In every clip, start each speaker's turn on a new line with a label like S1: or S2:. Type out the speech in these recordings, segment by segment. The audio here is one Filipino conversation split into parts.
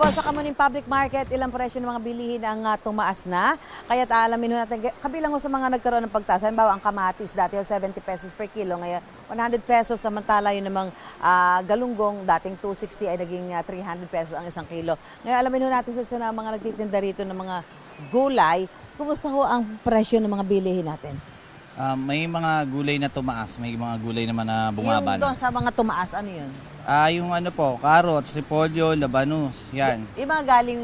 S1: po, sa Kamuning Public Market, ilang presyo ng mga bilihin ang tumaas na. Kaya alamin natin, kabilang ho sa mga nagkaroon ng pagtaas. Halimbawa, ang kamatis, dati ho 70 pesos per kilo, ngayon 100 pesos. Samantala yun namang galunggong, dating 260 ay naging 300 pesos ang isang kilo. Ngayon, alamin ho natin sa mga nagtitinda rito ng mga gulay, kumusta ho ang presyo ng mga bilihin natin?
S2: May mga gulay na tumaas, may mga gulay naman na bumaba
S1: Yung doon
S2: na.
S1: sa mga tumaas, ano yun?
S2: Yung ano po, carrots, repolyo, labanus, yan.
S1: Yung mga galing,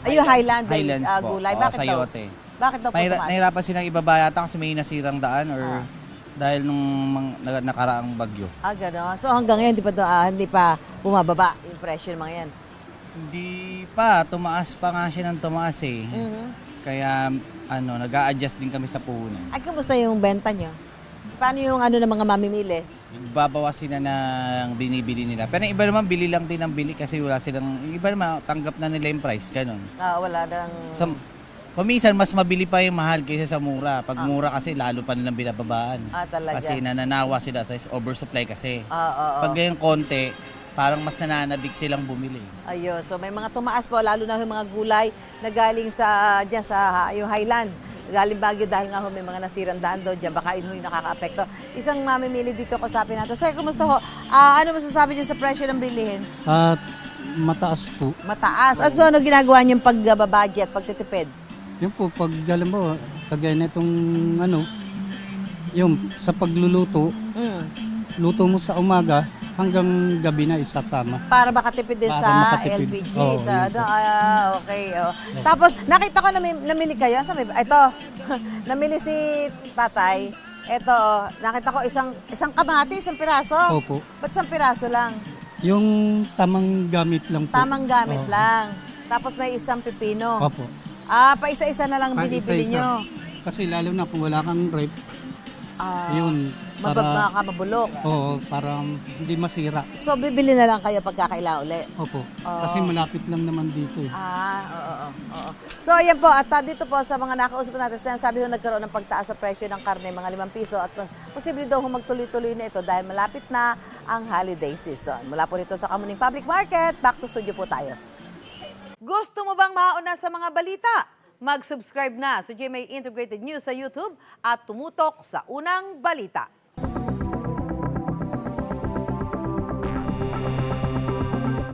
S1: yung Highland
S2: Highlands po.
S1: gulay.
S2: Oo,
S1: Bakit daw?
S2: sayote.
S1: Bakit daw po tumaas?
S2: Nahirapan silang ibaba yata kasi may nasirang daan or dahil nung nakaraang bagyo.
S1: Gano'n. So hanggang ngayon, hindi pa bumababa yung presyo ng mga yan.
S2: Hindi pa, tumaas pa nga siya ng tumaas eh. Kaya nag-a-adjust din kami sa puhunan.
S1: Ay, kamusta yung benta nyo? Paano yung ng mga mamimili?
S2: Babawasin na ng binibili nila. Pero yung iba naman, bili lang din ng bili kasi wala silang, yung iba naman, tanggap na nila yung price, ganun.
S1: Wala nang...
S2: Kuminsan, mas mabili pa yung mahal kaysa sa mura. Pag mura kasi, lalo pa nilang binababaan.
S1: Talaga?
S2: Kasi nananawa sila sa oversupply kasi. Pag
S1: Oo.
S2: ganyan konti, parang mas nananabik silang bumili.
S1: Ayun. So may mga tumaas po, lalo na yung mga gulay na galing dyan sa yung Highland. Galing Baguio dahil nga ho may mga nasirang daan doon dyan, baka yun yung nakaka-apekto. Isang mamimili dito, kusapin natin. Sir, kumusta ho? Ano masasabi niyo sa presyo ng bilihin?
S3: Mataas po.
S1: Mataas. At so ano ginagawa niyong pag-budget, pagtitipid?
S3: Yun po, pag alam mo, kagaya na itong yung sa pagluluto, luto mo sa umaga, hanggang gabi na isasama.
S1: Para makatipid din
S3: Para
S1: sa
S3: makatipid.
S1: LPG.
S3: Oo,
S1: sa,
S3: yun po.
S1: okay. Tapos, nakita ko na namili kayo. Ito, namili si tatay. Ito, nakita ko isang kamati, isang piraso.
S3: Opo.
S1: Ba't isang piraso lang?
S3: Yung tamang gamit lang po.
S1: Tamang gamit
S3: Oo.
S1: lang. Tapos may isang pipino.
S3: Opo.
S1: Pa-isa-isa na lang binibili
S3: Isa-isa.
S1: nyo.
S3: Kasi lalo na kung wala kang rep, yun.
S1: Mababulok.
S3: Oo, para hindi masira.
S1: So, bibili na lang kayo pagkakailangan uli.
S3: Opo. Kasi malapit lang naman dito eh.
S1: Oo. So, ayan po. At dito po sa mga nakausap natin, sabi ho nagkaroon ng pagtaas sa presyo ng karne, mga 5 piso. At posible daw magtuloy-tuloy na ito dahil malapit na ang holiday season. Mula po rito sa Kamuning Public Market, back to studio po tayo. Gusto mo bang mauna sa mga balita? Mag-subscribe na sa GMA Integrated News sa YouTube at tumutok sa unang balita.